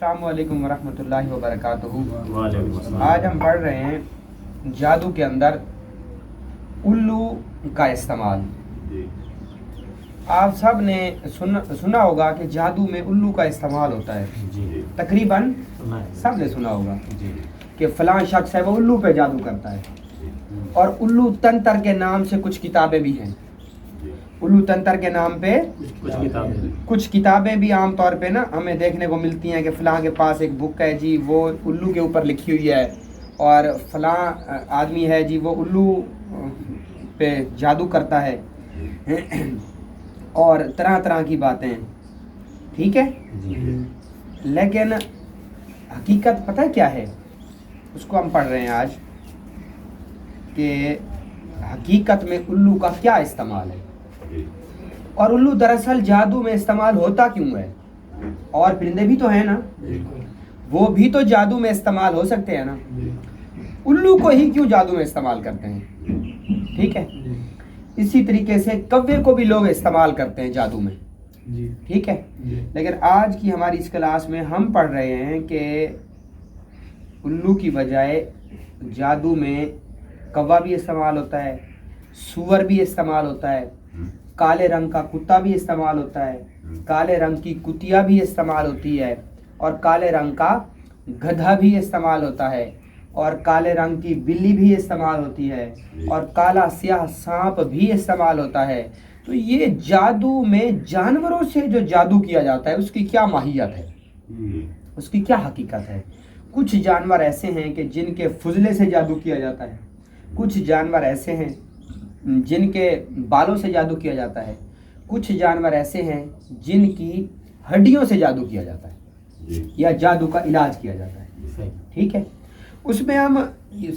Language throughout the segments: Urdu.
السلام علیکم ورحمۃ اللہ وبرکاتہ۔ وعلیکم السلام۔ آج ہم پڑھ رہے ہیں جادو کے اندر الو کا استعمال۔ آپ سب نے سنا ہوگا کہ جادو میں الو کا استعمال ہوتا ہے، جی تقریباً سب نے سنا ہوگا کہ فلاں شخص ہے وہ الو پہ جادو کرتا ہے، اور الو تنتر کے نام سے کچھ کتابیں بھی ہیں۔ الو تنتر کے نام پہ کچھ کتابیں بھی عام طور پہ نا ہمیں دیکھنے کو ملتی ہیں کہ فلاں کے پاس ایک بک ہے جی، وہ الو کے اوپر لکھی ہوئی ہے، اور فلاں آدمی ہے جی وہ الو پہ جادو کرتا ہے، اور طرح طرح کی باتیں، ٹھیک ہے۔ لیکن حقیقت پتہ کیا ہے، اس کو ہم پڑھ رہے ہیں آج کہ حقیقت میں الو کا کیا استعمال ہے، اور الو دراصل جادو میں استعمال ہوتا کیوں ہے۔ اور پرندے بھی تو ہیں نا، وہ بھی تو جادو میں استعمال ہو سکتے ہیں نا، الو کو ہی کیوں جادو میں استعمال کرتے ہیں، ٹھیک ہے۔ اسی طریقے سے کوے کو بھی لوگ استعمال کرتے ہیں جادو میں، ٹھیک ہے۔ لیکن آج کی ہماری اس کلاس میں ہم پڑھ رہے ہیں کہ الو کی بجائے جادو میں کوا بھی استعمال ہوتا ہے، سور بھی استعمال ہوتا ہے، کالے رنگ کا کتا بھی استعمال ہوتا ہے، کالے رنگ کی کتیا بھی استعمال ہوتی ہے، اور کالے رنگ کا گدھا بھی استعمال ہوتا ہے، اور کالے رنگ کی بلی بھی استعمال ہوتی ہے، اور کالا سیاہ سانپ بھی استعمال ہوتا ہے۔ تو یہ جادو میں جانوروں سے جو جادو کیا جاتا ہے اس کی کیا ماہیت ہے، اس کی کیا حقیقت ہے۔ کچھ جانور ایسے ہیں کہ جن کے فضلے سے جادو کیا جاتا ہے، کچھ جانور ایسے ہیں جن کے بالوں سے جادو کیا جاتا ہے، کچھ جانور ایسے ہیں جن کی ہڈیوں سے جادو کیا جاتا ہے یا جادو کا علاج کیا جاتا ہے، ٹھیک ہے۔ اس میں ہم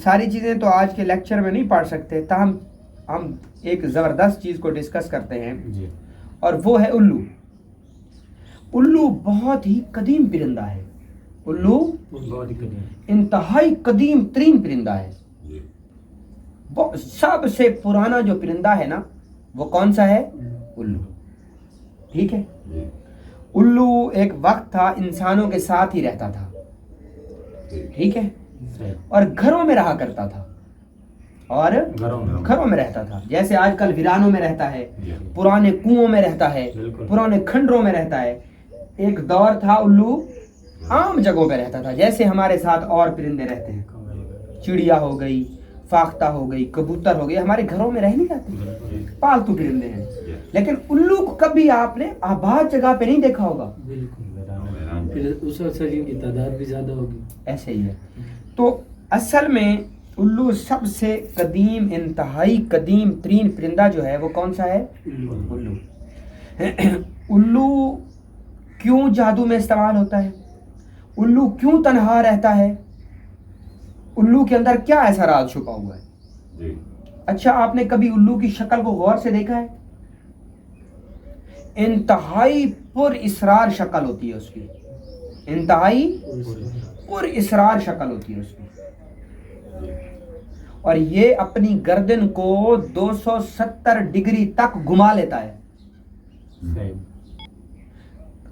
ساری چیزیں تو آج کے لیکچر میں نہیں پڑھ سکتے، تاہم ہم ایک زبردست چیز کو ڈسکس کرتے ہیں، اور وہ ہے الو۔ الو بہت ہی قدیم پرندہ ہے، الو انتہائی قدیم ترین پرندہ ہے۔ سب سے پرانا جو پرندہ ہے نا وہ کون سا ہے، الو، ٹھیک ہے۔ الو ایک وقت تھا انسانوں کے ساتھ ہی رہتا تھا، ٹھیک ہے، اور گھروں میں رہا کرتا تھا، اور گھروں میں رہتا تھا، جیسے آج کل ویرانوں میں رہتا ہے، پرانے کنووں میں رہتا ہے، پرانے کھنڈروں میں رہتا ہے۔ ایک دور تھا الو عام جگہوں پہ رہتا تھا، جیسے ہمارے ساتھ اور پرندے رہتے ہیں، چڑیا ہو گئی، فاختہ ہو گئی، کبوتر ہو گئی، ہمارے گھروں میں رہ نہیں جاتے، پالتو پرندے ہیں۔ لیکن الو کو کبھی آپ نے آباد جگہ پہ نہیں دیکھا ہوگا، پھر اس وقت ان کی تعداد بھی زیادہ ہوگی، ایسے ہی ہے۔ تو اصل میں الو سب سے قدیم، انتہائی قدیم ترین پرندہ جو ہے وہ کون سا ہے، الو۔ الو کیوں جادو میں استعمال ہوتا ہے، الو کیوں تنہا رہتا ہے، الو کے اندر کیا ایسا راز چھپا ہوا ہے۔ اچھا آپ نے کبھی الو کی شکل کو غور سے دیکھا ہے؟ انتہائی پر اسرار شکل ہوتی ہے اس کی، انتہائی پر اسرار شکل ہوتی ہے اس کی، اور یہ اپنی گردن کو 270 ڈگری تک گھما لیتا ہے،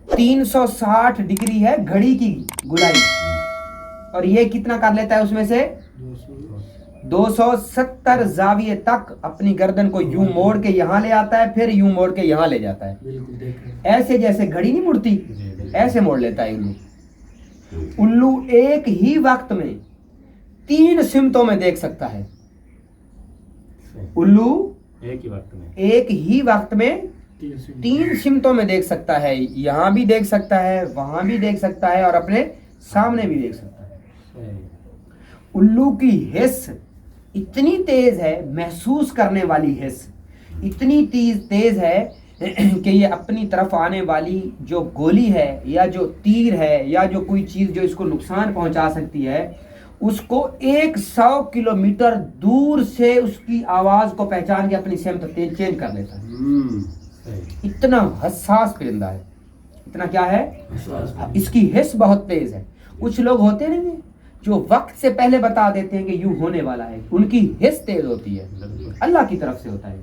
360 ڈگری ہے گھڑی کی گلائی، اور یہ کتنا کر لیتا ہے اس میں سے 270 زاویے تک اپنی گردن کو یوں موڑ کے یہاں لے آتا ہے، پھر یوں موڑ کے یہاں لے جاتا ہے، ایسے جیسے گھڑی نہیں مڑتی ایسے موڑ لیتا ہے الو۔ الو ایک ہی وقت میں 3 سمتوں میں دیکھ سکتا ہے، الو ایک ہی وقت میں 3 سمتوں میں دیکھ سکتا ہے، یہاں بھی دیکھ سکتا ہے، وہاں بھی دیکھ سکتا ہے، اور اپنے سامنے بھی دیکھ سکتا ہے۔ الو کی حس اتنی تیز ہے، محسوس کرنے والی حس اتنی تیز ہے کہ یہ اپنی طرف آنے والی جو گولی ہے یا جو تیر ہے یا جو کوئی چیز جو اس کو نقصان پہنچا سکتی ہے اس کو 100 کلومیٹر دور سے اس کی آواز کو پہچان کے اپنی سمت چینج کر لیتا ہے۔ اتنا حساس پرندہ ہے، اتنا کیا ہے، اس کی حس بہت تیز ہے۔ کچھ لوگ ہوتے نہیں ہیں جو وقت سے پہلے بتا دیتے ہیں کہ یوں ہونے والا ہے، ان کی حس تیز ہوتی ہے، اللہ کی طرف سے ہوتا ہے،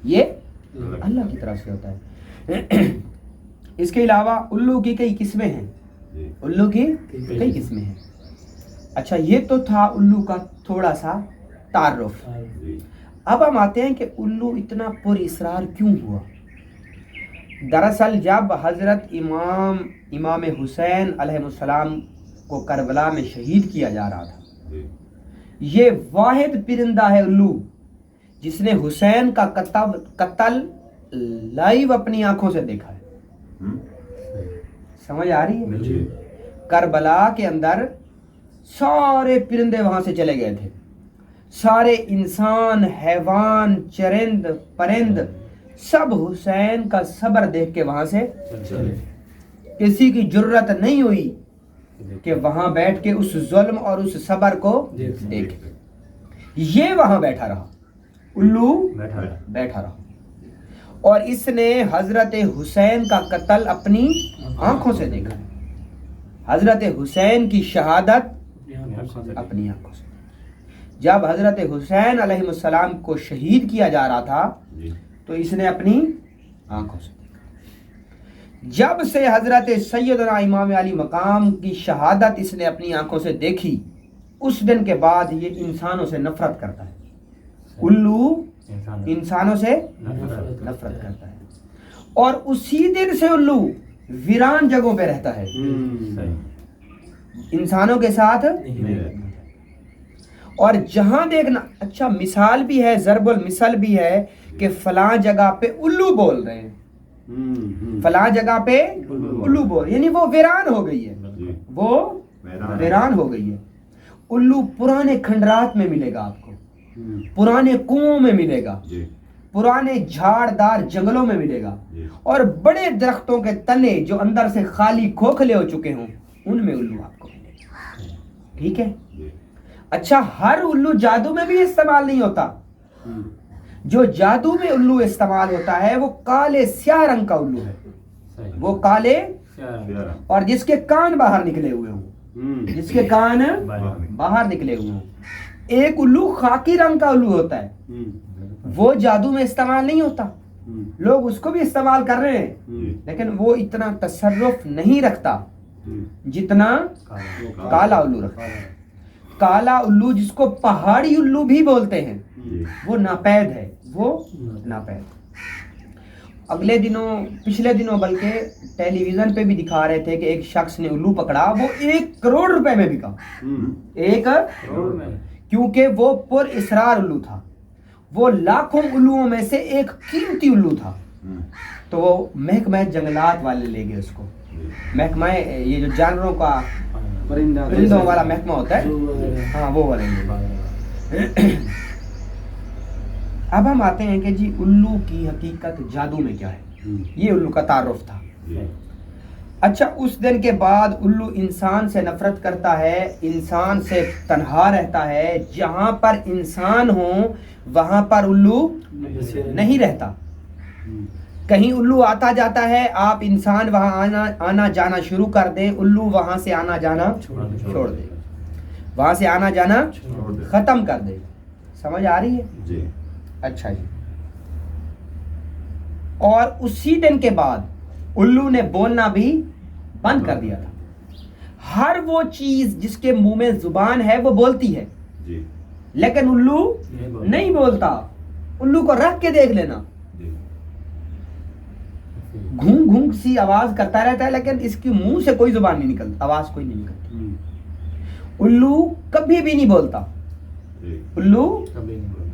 یہ اللہ کی طرف سے ہوتا ہے۔ اس کے علاوہ الو کی کئی قسمیں ہیں، الو کی کئی قسمیں ہیں. اچھا یہ تو تھا الو کا تھوڑا سا تعارف. اب ہم آتے ہیں کہ الو اتنا پر اسرار کیوں ہوا. دراصل جب حضرت امام حسین علیہ السلام کو کربلا میں شہید کیا جا رہا تھا، یہ واحد پرندہ ہے الو جس نے حسین کا قتل لائیو اپنی آنکھوں سے دیکھا ہے. سمجھ آ رہی ہے؟ کربلا کے اندر سارے پرندے وہاں سے چلے گئے تھے، سارے انسان، حیوان، چرند، پرند سب حسین کا صبر دیکھ کے وہاں سے چلے. کسی کی جرت نہیں ہوئی کہ وہاں بیٹھ کے اس ظلم اور اس صبر کو دیکھے. یہ وہاں بیٹھا رہا، الو بیٹھا رہا، اور اس نے حضرت حسین کا قتل اپنی آنکھوں سے دیکھا. حضرت حسین کی شہادت اپنی آنکھوں سے. جب حضرت حسین علیہ السلام کو شہید کیا جا رہا تھا تو اس نے اپنی آنکھوں سے دیکھا. جب سے حضرت سیدنا امام علی مقام کی شہادت اس نے اپنی آنکھوں سے دیکھی، اس دن کے بعد یہ انسانوں سے نفرت کرتا ہے. الو انسانوں سے نفرت کرتا ہے، اور اسی دن سے الو ویران جگہوں پہ رہتا ہے، انسانوں کے ساتھ. اور جہاں دیکھنا، اچھا مثال بھی ہے، ضرب المثل بھی ہے کہ فلاں جگہ پہ الو بول رہے ہیں، فلاں جگہ پہ الو بول، یعنی وہ ویران ہو گئی ہے، وہ ویران ہو گئی ہے. الو پرانے کھنڈرات میں ملے گا آپ کو، پرانے کنووں میں ملے گا، پرانے جھاڑ دار جنگلوں میں ملے گا، اور بڑے درختوں کے تنے جو اندر سے خالی کھوکھلے ہو چکے ہوں ان میں الو آپ کو ملے گا. ٹھیک ہے. اچھا ہر الو جادو میں بھی استعمال نہیں ہوتا. جو جادو میں الو استعمال ہوتا ہے وہ کالے سیاہ رنگ کا الو ہے، وہ کالے، اور جس کے کان باہر نکلے ہوئے ہوں، جس کے کان باہر نکلے ہوئے ہوں. ایک الو خاکی رنگ کا الو ہوتا ہے، وہ جادو میں استعمال نہیں ہوتا. لوگ اس کو بھی استعمال کر رہے ہیں لیکن وہ اتنا تصرف نہیں رکھتا جتنا کالا الو رکھتا ہے. کالا الو جس کو پہاڑی الو بھی بولتے ہیں وہ ناپید ہے، وہ ناپید. اگلے دنوں، پچھلے دنوں بلکہ ٹیلی ویژن پہ بھی دکھا رہے تھے کہ ایک شخص نے الو پکڑا، وہ 1 کروڑ روپے میں بکا. 1 کروڑ میں، کیونکہ وہ پر اسرار الو تھا، وہ لاکھوں الوؤں میں سے ایک قیمتی الو تھا. تو وہ محکمہ جنگلات والے لے گئے اس کو. محکمہ یہ جو جانوروں کا پرندوں والا محکمہ ہوتا ہے، ہاں وہ والے. اب ہم آتے ہیں کہ جی الو کی حقیقت جادو میں کیا ہے. یہ الو کا تعارف تھا. اچھا اس دن کے بعد الو انسان سے نفرت کرتا ہے، انسان سے تنہا رہتا ہے. جہاں پر انسان ہوں وہاں پر الو نہیں رہتا. کہیں الو آتا جاتا ہے، آپ انسان وہاں آنا جانا شروع کر دیں، الو وہاں سے آنا جانا چھوڑ دے، وہاں سے آنا جانا ختم کر دے. سمجھ آ رہی ہے جی؟ اچھا جی. اور اسی دن کے بعد الو نے بولنا بھی بند کر دیا تھا. ہر وہ چیز جس کے منہ میں زبان ہے وہ بولتی ہے لیکن الو نہیں بولتا. الو کو رکھ کے دیکھ لینا، گھونگ گھونگ سی آواز کرتا رہتا ہے لیکن اس کی منہ سے کوئی زبان نہیں نکلتی، آواز کوئی نہیں نکلتی. الو کبھی بھی نہیں بولتا، الو کبھی نہیں بولتا.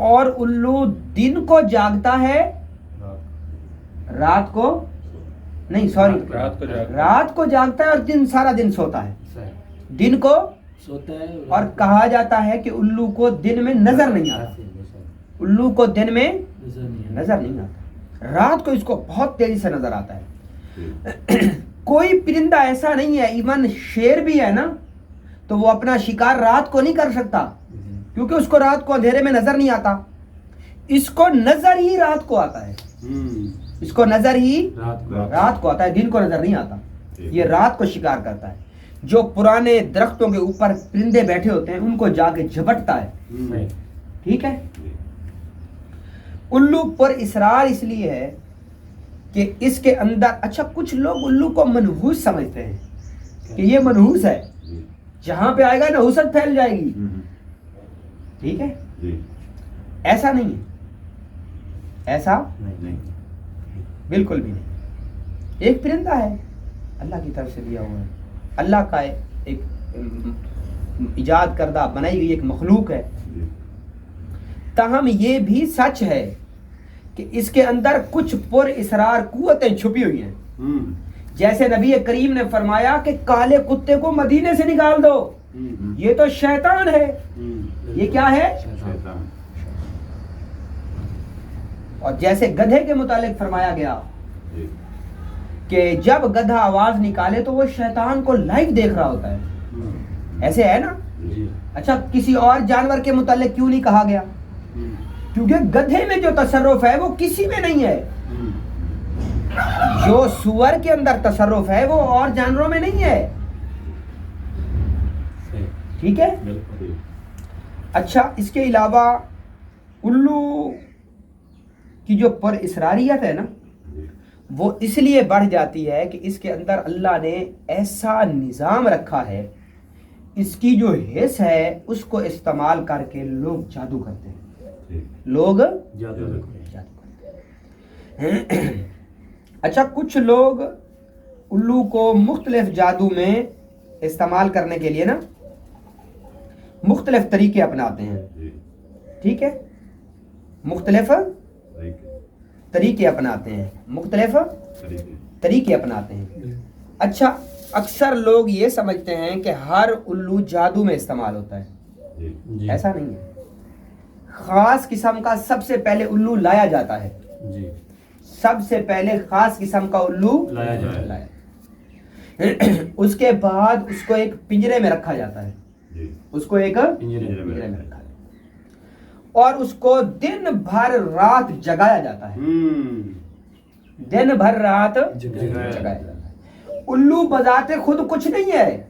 اور الو دن کو جاگتا ہے، رات کو نہیں، سوری، رات کو جاگتا ہے اور دن سارا دن سوتا ہے. دن کو سوتا ہے، اور کہا جاتا ہے کہ الو کو دن میں نظر نہیں آتا. الو کو دن میں نظر نہیں آتا، رات کو اس کو بہت تیزی سے نظر آتا ہے. کوئی پرندہ ایسا نہیں ہے، ایون شیر بھی ہے نا تو وہ اپنا شکار رات کو نہیں کر سکتا کیونکہ اس کو رات کو اندھیرے میں نظر نہیں آتا. اس کو نظر ہی رات کو آتا ہے، اس کو نظر ہی رات کو آتا ہے، دن کو نظر نہیں آتا. یہ رات کو شکار کرتا ہے. جو پرانے درختوں کے اوپر پرندے بیٹھے ہوتے ہیں ان کو جا کے جھپٹتا ہے. ٹھیک ہے. الو پر اسرار اس لیے ہے کہ اس کے اندر اچھا کچھ لوگ الو کو منحوس سمجھتے ہیں کہ یہ منحوس ہے، جہاں پہ آئے گا نحوست پھیل جائے گی. ٹھیک ہے، ایسا نہیں ہے، ایسا بالکل بھی نہیں. ایک پرندہ ہے اللہ کی طرف سے دیا ہوا ہے، اللہ کا ایک ایجاد کردہ بنائی گئی ایک مخلوق ہے. تاہم یہ بھی سچ ہے کہ اس کے اندر کچھ پر اسرار قوتیں چھپی ہوئی ہیں. جیسے نبی کریم نے فرمایا کہ کالے کتے کو مدینے سے نکال دو، یہ تو شیطان ہے. یہ کیا ہے؟ اور جیسے گدھے کے متعلق فرمایا گیا کہ جب گدھا آواز نکالے تو وہ شیطان کو لائیو دیکھ رہا ہوتا ہے. ایسے ہے نا. اچھا کسی اور جانور کے متعلق کیوں نہیں کہا گیا؟ کیونکہ گدھے میں جو تصرف ہے وہ کسی میں نہیں ہے. جو سور کے اندر تصرف ہے وہ اور جانوروں میں نہیں ہے. ٹھیک ہے. اچھا اس کے علاوہ الو کی جو پر اسراریت ہے نا وہ اس لیے بڑھ جاتی ہے کہ اس کے اندر اللہ نے ایسا نظام رکھا ہے، اس کی جو حس ہے اس کو استعمال کر کے لوگ جادو کرتے ہیں. لوگ جادو کرتے ہیں. اچھا کچھ لوگ الو کو مختلف جادو میں استعمال کرنے کے لیے نا مختلف طریقے اپناتے ہیں. ٹھیک ہے، مختلف طریقے اپناتے ہیں، مختلف طریقے اپناتے ہیں. اچھا اکثر لوگ یہ سمجھتے ہیں کہ ہر الو جادو میں استعمال ہوتا ہے. ایسا نہیں ہے. خاص قسم کا سب سے پہلے الو لایا جاتا ہے. سب سے پہلے خاص قسم کا الو لایا اس کے بعد اس کو ایک پنجرے میں رکھا جاتا ہے. اس کو ایک پنجرے میں رکھا جاتا ہے اور اس کو دن بھر رات جگایا جاتا ہے. دن بھر رات جگایا جاتا ہے. الو بذات خود کچھ نہیں ہے،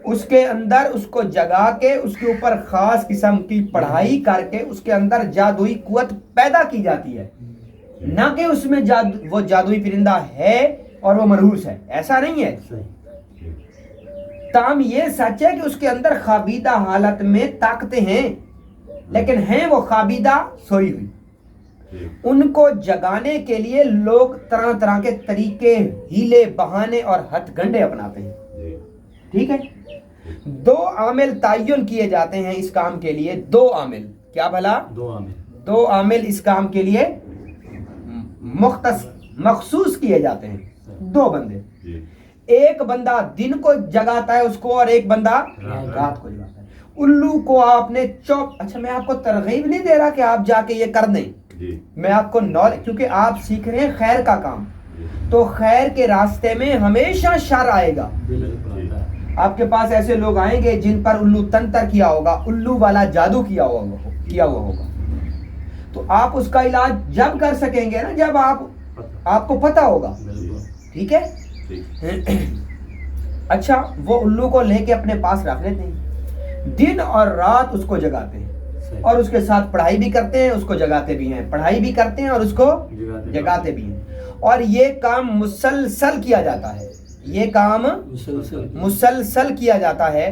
اس کے اندر اس کو جگا کے اس کے اوپر خاص قسم کی پڑھائی کر کے اس کے اندر جادوئی قوت پیدا کی جاتی ہے، نہ کہ اس میں وہ جادوئی پرندہ ہے اور وہ منحوس ہے. ایسا نہیں ہے. تاہم یہ سچ ہے کہ اس کے اندر خوابیدہ حالت میں طاقتیں ہیں، لیکن ہیں وہ خوابیدہ سوئی ہوئی. ان کو جگانے کے لیے لوگ طرح طرح کے طریقے، ہیلے، بہانے اور ہتھ گنڈے اپناتے ہیں. ٹھیک ہے. 2 عامل تعین کیے جاتے ہیں اس کام کے لیے. 2 عامل کیا بھلا؟ 2 عامل اس کام کے لیے مخصوص کیے جاتے ہیں. 2 بندے، ایک بندہ دن کو جگاتا ہے اس کو اور ایک بندہ رات کو جگاتا ہے. الو کو آپ نے اچھا میں آپ کو ترغیب نہیں دے رہا کہ آپ جا کے یہ کر دیں، میں آپ کو نالج، کیونکہ آپ سیکھ رہے ہیں خیر کا کام، تو خیر کے راستے میں ہمیشہ شر آئے گا. آپ کے پاس ایسے لوگ آئیں گے جن پر الو تنتر کیا ہوگا، الو والا جادو کیا ہوا ہوگا، تو آپ اس کا علاج جب کر سکیں گے نا جب آپ کو پتہ ہوگا. ٹھیک ہے. اچھا وہ الو کو لے کے اپنے پاس رکھ لیتے ہیں، دن اور رات اس کو جگاتے ہیں اور اس کے ساتھ پڑھائی بھی کرتے ہیں، اس کو جگاتے بھی ہیں، پڑھائی بھی کرتے ہیں اور اس کو جگاتے بھی ہیں. اور یہ کام مسلسل کیا جاتا ہے. یہ کام مسلسل کیا جاتا ہے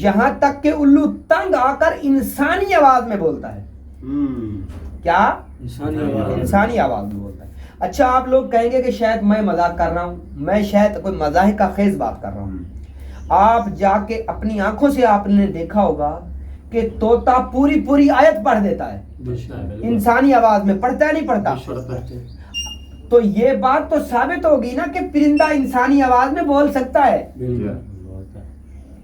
یہاں تک کہ الو تنگ آ کر انسانی آواز میں بولتا ہے. کیا؟ انسانی آواز میں بولتا ہے. اچھا آپ لوگ کہیں گے کہ شاید میں مذاق کر رہا ہوں، میں شاید کوئی مزاح کا خیز بات کر رہا ہوں. آپ جا کے اپنی آنکھوں سے آپ نے دیکھا ہوگا کہ طوطا پوری آیت پڑھ دیتا ہے انسانی آواز میں. پڑھتا ہے نہیں پڑھتا؟ تو یہ بات تو ثابت ہوگی نا کہ پرندہ انسانی آواز میں بول سکتا ہے.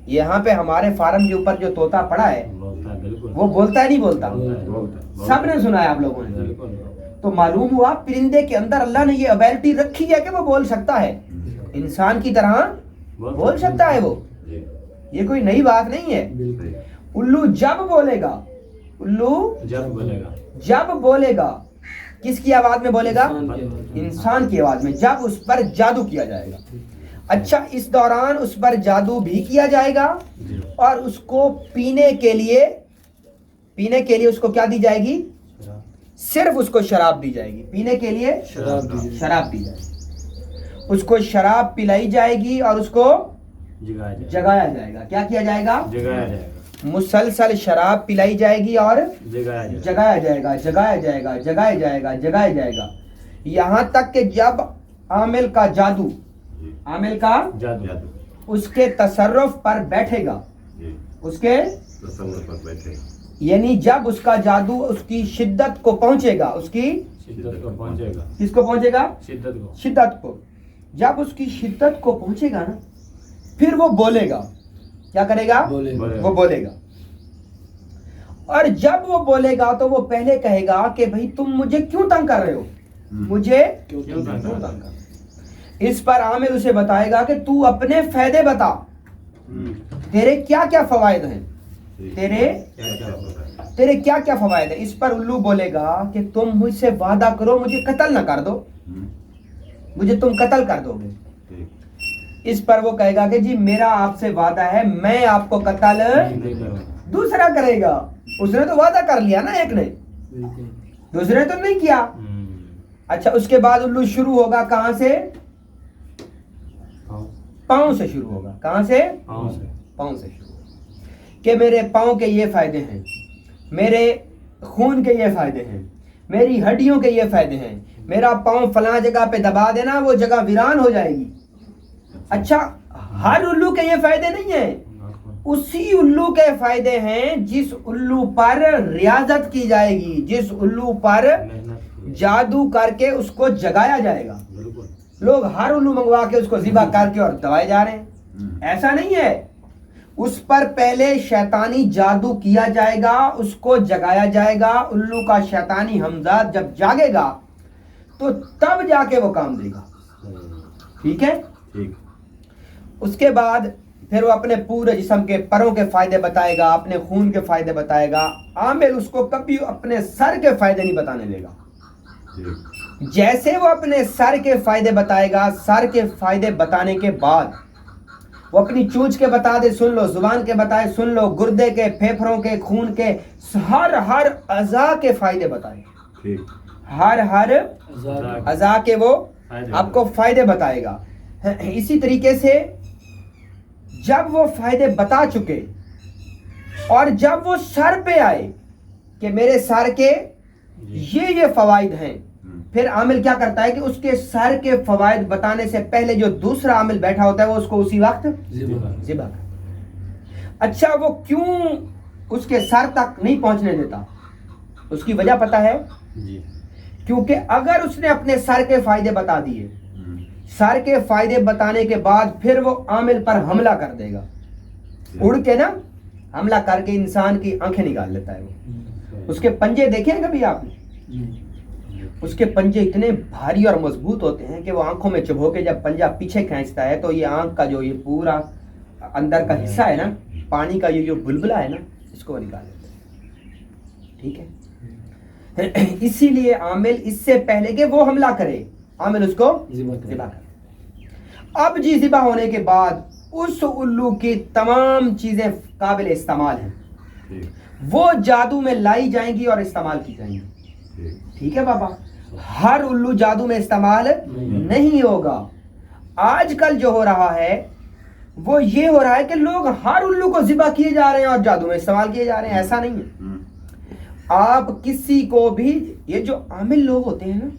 یہاں پہ ہمارے فارم کے اوپر جو طوطا پڑا ہے وہ بولتا ہے نہیں بولتا؟ سب نے سنا ہے آپ لوگوں نے. تو معلوم ہوا پرندے کے اندر اللہ نے یہ ابیلٹی رکھی ہے کہ وہ بول سکتا ہے، انسان کی طرح بول سکتا ہے. وہ یہ کوئی نئی بات نہیں ہے. الو جب بولے گا، الو جب بولے گا کس کی آواز میں بولے گا؟ انسان کی آواز میں، جب اس پر جادو کیا جائے گا. اچھا اس دوران اس پر جادو بھی کیا جائے گا اور اس کو پینے کے لیے اس کو کیا دی جائے گی؟ صرف اس کو شراب دی جائے گی، پینے کے لیے شراب دی جائے گی، اس کو شراب پلائی جائے گی اور اس کو جگایا جائے گا۔ کیا کیا جائے گا؟ جگایا جائے گا۔ مسلسل شراب پلائی جائے گی اور جگایا جگایا جائے گا، جگایا جائے گا، جگایا جائے گا، جگایا جائے گا، یہاں تک کہ جب عامل کا جادو، عامل کا جادو اس کے تصرف پر بیٹھے گا، اس کے یعنی جب اس کا جادو اس کی شدت کو پہنچے گا، اس کی شدت کو پہنچے گا، کس کو پہنچے گا؟ شدت کو۔ جب اس کی شدت کو پہنچے گا نا، پھر وہ بولے گا۔ کیا کرے گا؟ وہ بولے گا، اور جب وہ بولے گا تو وہ پہلے کہے گا کہ بھئی تم مجھے کیوں تنگ کر رہے ہو، مجھے کیوں تنگ کر رہے ہو؟ اس پر عامل اسے بتائے گا کہ تو اپنے فائدے بتا، تیرے کیا کیا فوائد ہیں، تیرے کیا کیا فوائد ہیں۔ اس پر الو بولے گا کہ تم مجھ سے وعدہ کرو مجھے قتل نہ کر دو، مجھے تم قتل کر دو گے۔ اس پر وہ کہے گا کہ جی میرا آپ سے وعدہ ہے، میں آپ کو قتل، دوسرا کرے گا، اس نے تو وعدہ کر لیا نا، ایک نے، دوسرے تو نہیں کیا۔ اچھا، اس کے بعد الو شروع ہوگا کہاں سے؟ پاؤں سے شروع ہوگا۔ کہاں سے؟ پاؤں سے شروع ہوگا کہ میرے پاؤں کے یہ فائدے ہیں، میرے خون کے یہ فائدے ہیں، میری ہڈیوں کے یہ فائدے ہیں، میرا پاؤں فلاں جگہ پہ دبا دینا، وہ جگہ ویران ہو جائے گی۔ اچھا، ہر الو کے یہ فائدے نہیں ہیں، اسی الو کے فائدے ہیں جس الو پر ریاضت کی جائے گی، جس الو پر جادو کر کے اس کو جگایا جائے گا۔ لوگ ہر الو منگوا کے اس کو ذبح کر کے اور دوائے جا رہے ہیں، ایسا نہیں ہے۔ اس پر پہلے شیطانی جادو کیا جائے گا، اس کو جگایا جائے گا، الو کا شیطانی ہمزاد جب جاگے گا تو تب جا کے وہ کام دے گا۔ ٹھیک ہے؟ اس کے بعد پھر وہ اپنے پورے جسم کے پروں کے فائدے بتائے گا، اپنے خون کے فائدے بتائے گا۔ عامل اس کو کبھی اپنے سر کے فائدے نہیں بتانے دے گا۔ جیسے وہ اپنے سر کے فائدے بتائے گا، سر کے فائدے بتانے کے بعد وہ اپنی چونچ کے بتا دے سن لو، زبان کے بتائے سن لو، گردے کے، پھیپھڑوں کے، خون کے، ہر اعضاء کے فائدے بتائے، ہر اعضاء کے وہ آپ کو فائدے بتائے گا۔ اسی طریقے سے جب وہ فائدے بتا چکے اور جب وہ سر پہ آئے کہ میرے سر کے یہ فوائد ہیں، پھر عامل کیا کرتا ہے کہ اس کے سر کے فوائد بتانے سے پہلے جو دوسرا عامل بیٹھا ہوتا ہے وہ اس کو اسی وقت ذبح کرتا ہے۔ اچھا، وہ کیوں اس کے سر تک نہیں پہنچنے دیتا؟ اس کی وجہ پتہ ہے؟ کیونکہ اگر اس نے اپنے سر کے فائدے بتا دیے، سر کے فائدے بتانے کے بعد پھر وہ عامل پر حملہ کر دے گا، اڑ کے نا حملہ کر کے انسان کی آنکھیں نکال لیتا ہے۔ وہ اس کے پنجے دیکھیں کبھی آپ نے؟ اس کے پنجے اتنے بھاری اور مضبوط ہوتے ہیں کہ وہ آنکھوں میں چبھو کے جب پنجہ پیچھے کھینچتا ہے تو یہ آنکھ کا جو یہ پورا اندر کا حصہ ہے نا، پانی کا یہ جو بلبلا ہے نا، اس کو نکال لیتے ہیں۔ ٹھیک ہے؟ اسی لیے عامل اس سے پہلے کہ وہ حملہ کرے، عامل اس کو ذبح کرے۔ اب جی ذبح ہونے کے بعد اس الو کی تمام چیزیں قابل استعمال ہیں، وہ جادو میں لائی جائیں گی اور استعمال کی جائیں گی۔ ٹھیک ہے بابا؟ ہر الو جادو میں استعمال نہیں ہوگا۔ آج کل جو ہو رہا ہے وہ یہ ہو رہا ہے کہ لوگ ہر الو کو ذبح کیے جا رہے ہیں اور جادو میں استعمال کیے جا رہے ہیں۔ ایسا نہیں ہے۔ آپ کسی کو بھی، یہ جو عامل لوگ ہوتے ہیں نا،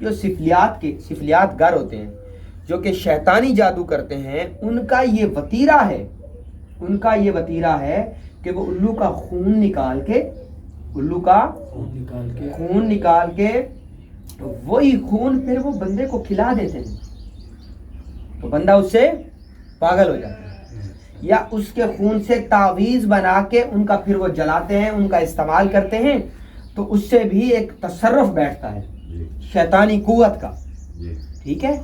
جو سفلیات گر ہوتے ہیں، جو کہ شیطانی جادو کرتے ہیں، ان کا یہ وتیرہ ہے کہ وہ الو کا خون نکال کے وہی خون پھر وہ بندے کو کھلا دیتے ہیں تو بندہ اس سے پاگل ہو جاتا ہے، یا اس کے خون سے تعویذ بنا کے ان کا پھر وہ جلاتے ہیں، ان کا استعمال کرتے ہیں، تو اس سے بھی ایک تصرف بیٹھتا ہے شیطانی قوت کا۔ ٹھیک ہے؟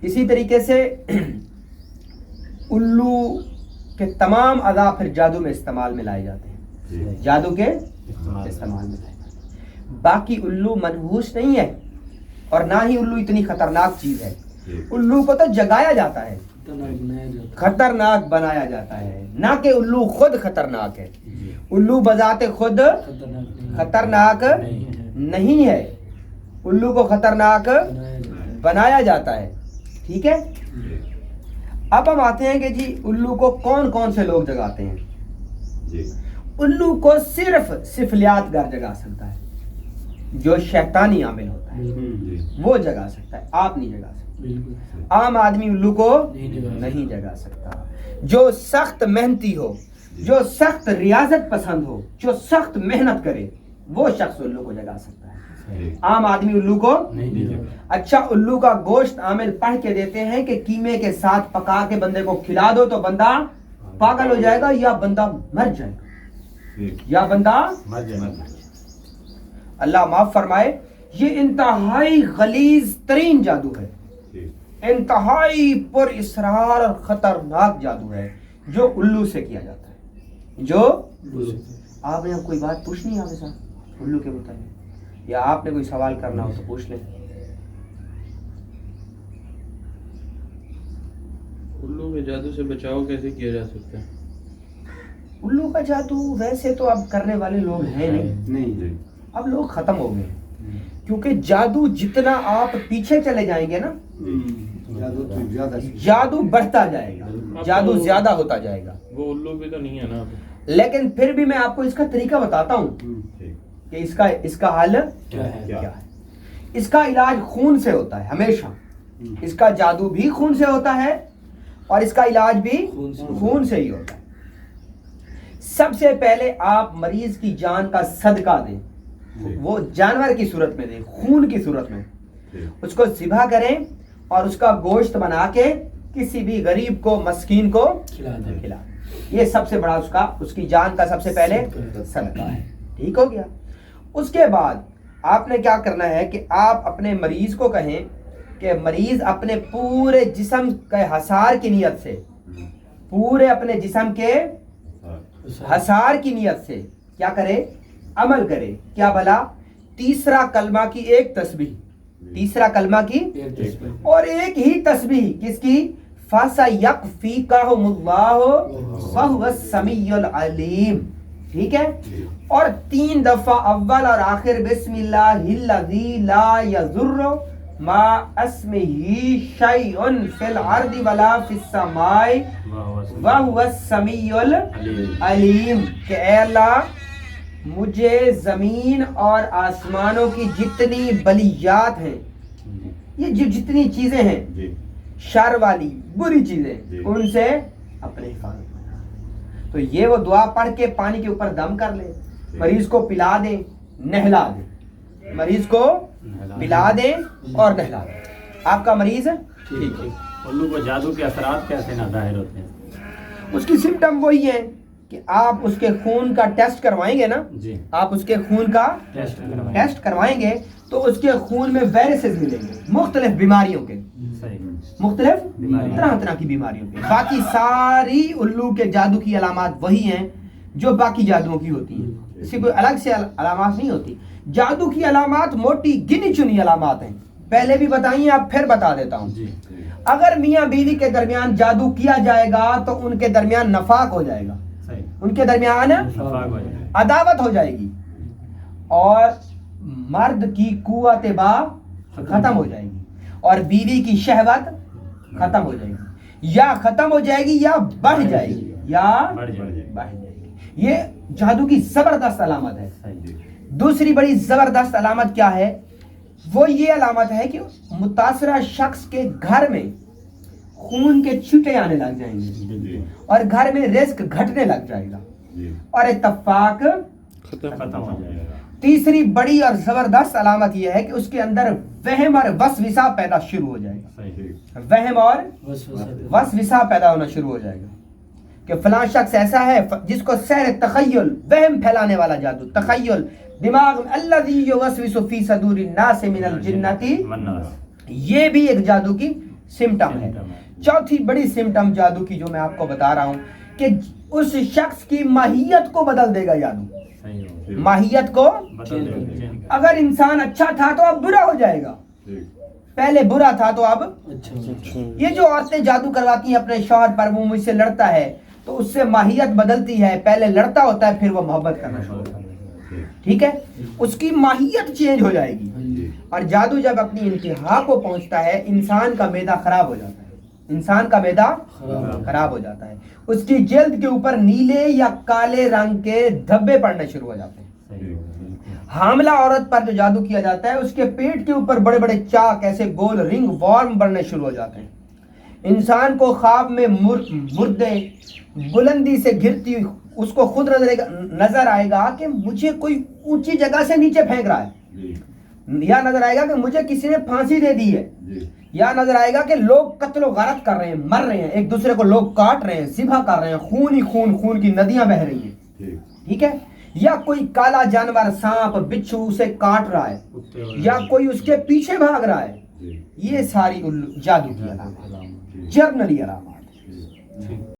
اسی طریقے سے الو کے تمام اعضاء پھر جادو میں استعمال میں لائے جاتے ہیں، جادو کے استعمال میں لائے جاتے ہیں۔ باقی الو منحوس نہیں ہے، اور نہ ہی الو اتنی خطرناک چیز ہے۔ الو کو تو جگایا جاتا ہے، خطرناک بنایا جاتا ہے، نہ کہ الو خود خطرناک ہے۔ الو بذات خود خطرناک نہیں ہے, الو کو خطرناک بنایا جاتا ہے. ٹھیک ہے, اب ہم آتے ہیں کہ جی الو کو کون کون سے لوگ جگاتے ہیں. الو کو صرف سفلیات گر جگا سکتا ہے, جو شیطانی عامل ہوتا ہے وہ جگا سکتا ہے, آپ نہیں جگا سکتے. عام آدمی الو کو نہیں جگا سکتا. جو سخت محنتی ہو, جو سخت ریاضت پسند ہو, جو سخت محنت کرے, وہ شخص الو کو جگا سکتا ہے. عام آدمی الو کو نہیں. اچھا, الو کا گوشت عامل پڑھ کے دیتے ہیں کہ قیمے کے ساتھ پکا کے بندے کو کھلا دو تو بندہ پاگل ہو جائے گا یا بندہ مر جائے گا, یا بندہ مر جائے گا. اللہ معاف فرمائے, یہ انتہائی غلیظ ترین جادو ہے, انتہائی پر اسرار اور خطرناک جادو ہے جو الو سے کیا جاتا ہے. جو آپ نے کوئی بات پوچھنی ہے ہمیں صاحب الو کے متعلق, یا آپ نے کوئی سوال کرنا ہو تو پوچھ لیں. الو کے جادو سے بچاؤ کیسے کیا جا سکتا ہے؟ الو کا جادو ویسے تو اب کرنے والے لوگ ہیں نہیں, اب لوگ ختم ہو گئے, کیونکہ جادو جتنا آپ پیچھے چلے جائیں گے نا جادو بڑھتا جائے گا, جادو زیادہ ہوتا جائے گا. وہ الو بھی تو نہیں ہے نا. لیکن پھر بھی میں آپ کو اس کا طریقہ بتاتا ہوں کہ اس کا حل کیا ہے. اس کا علاج خون سے ہوتا ہے ہمیشہ, اس کا جادو بھی خون سے ہوتا ہے اور اس کا علاج بھی خون سے ہی ہوتا ہے. سب سے پہلے آپ مریض کی جان کا صدقہ دیں, وہ جانور کی صورت میں دیں, خون کی صورت میں. اس کو ذبح کریں اور اس کا گوشت بنا کے کسی بھی غریب کو, مسکین کو کھلا دیں. یہ سب سے بڑا اس کی جان کا سب سے پہلے صدقہ ہے. ٹھیک ہو گیا. اس کے بعد آپ نے کیا کرنا ہے کہ آپ اپنے مریض کو کہیں کہ مریض اپنے پورے جسم کے حصار کی نیت سے, پورے اپنے جسم کے حصار کی نیت سے کیا کرے, عمل کرے. کیا بھلا, تیسرا کلمہ کی ایک تسبیح, تیسرا کلمہ کی اور ایک ہی تسبیح, کس کی, فَسَيَكْفِيكَهُمُ اللَّهُ وَهُوَ السَّمِيعُ الْعَلِيمُ. ٹھیک ہے, اور 3 دفعہ اول اور آخر بسم اللہ الذی لا یضر ما اسمہ شیء فی الارض ولا فی السماء وہو السمیع العلیم, کہ اے اللہ مجھے زمین اور آسمانوں کی جتنی بلیات ہیں, یہ جتنی چیزیں ہیں شر والی بری چیزیں, ان سے اپنے حفاظت. تو یہ وہ دعا پڑھ کے پانی کے اوپر دم کر لے, مریض کو پلا دیں, نہلا دیں, مریض کو پلا دیں اور نہلا دیں, آپ کا مریض ٹھیک ہے. الو کو جادو کے اثرات کیسے نہ ظاہر ہوتے ہیں؟ اس کی سمٹم وہی ہیں کہ آپ اس کے خون کا ٹیسٹ کروائیں گے نا, آپ اس کے خون کا ٹیسٹ کروائیں گے تو اس کے خون میں وائرسز ملیں گے مختلف بیماریوں کے, مختلف طرح طرح کی بیماریوں کے. باقی ساری الو کے جادو کی علامات وہی ہیں جو باقی جادوؤں کی ہوتی ہیں, اس کی کوئی الگ سے علامات نہیں ہوتی. جادو کی علامات موٹی گنی چنی علامات ہیں, پہلے بھی بتائیں, آپ پھر بتا دیتا ہوں. اگر میاں بیوی کے درمیان جادو کیا جائے گا تو ان کے درمیان نفاق ہو جائے گا, ان کے درمیان عداوت ہو جائے گی, اور مرد کی قوت با ختم ہو جائے گی, اور بیوی کی شہوت ختم ہو جائے گی, یا ختم ہو جائے گی یا بڑھ جائے گی, یا بڑھ جائے گی. یہ جادو کی زبردست علامت ہے. دوسری بڑی زبردست علامت کیا ہے, وہ یہ علامت ہے کہ متاثرہ شخص کے گھر میں خون کے چھٹے آنے لگ جائیں گے, اور گھر میں رزق گھٹنے لگ جائے گا, اور اتفاق ختم ہو جائے گا. تیسری بڑی اور زبردست علامت یہ ہے کہ اس کے اندر وہم اور وسوسہ پیدا شروع ہو جائے گا, وہم اور وسوسہ پیدا ہونا شروع ہو جائے گا کہ فلاں شخص ایسا ہے, جس کو سحر تخیل, وہم پھیلانے والا جادو, تخیل دماغ میں, الذی یوسوس فی صدور الناس من الجنۃ, یہ بھی ایک جادو کی سمٹم ہے. چوتھی بڑی سمٹم جادو کی جو میں آپ کو بتا رہا ہوں کہ اس شخص کی ماہیت کو بدل دے گا جادو, ماہیت کو. اگر انسان اچھا تھا تو اب برا ہو جائے گا, پہلے برا تھا تو اب اچھا. یہ جو عورتیں جادو کرواتی ہیں اپنے شوہر پر, وہ مجھ سے لڑتا ہے تو اس سے ماہیت بدلتی ہے, پہلے لڑتا ہوتا ہے پھر وہ محبت کرنا شروع ہوتا ہے. ٹھیک ہے, اس کی ماہیت چینج ہو جائے گی. جی اور جادو جب اپنی انتہا کو پہنچتا ہے انسان کا معدہ خراب ہو جاتا ہے, انسان کا معدہ خراب ہو جاتا ہے, اس کی جلد کے اوپر نیلے یا کالے رنگ کے دھبے پڑنے شروع ہو جاتے ہیں. حاملہ عورت پر جو جادو کیا جاتا ہے اس کے پیٹ کے اوپر بڑے بڑے چاک ایسے گول رنگ وارم بڑھنے شروع ہو جاتے ہیں. انسان کو خواب میں مردے بلندی سے گرتی اس کو خود نظر آئے گا کہ مجھے کوئی اونچی جگہ سے نیچے پھینک رہا ہے, یا نظر آئے گا کہ مجھے کسی نے پھانسی دے دی ہے, یا نظر آئے گا کہ لوگ قتل و غارت کر رہے ہیں, مر رہے ہیں, ایک دوسرے کو لوگ کاٹ رہے ہیں, ذبح کر رہے ہیں, خون ہی خون, خون کی ندیاں بہہ رہی ہیں. ٹھیک ہے, یا کوئی کالا جانور سانپ بچھو اسے کاٹ رہا ہے, یا کوئی اس کے پیچھے بھاگ رہا ہے. یہ ساری جادو کی علامات, جرنلی علامات.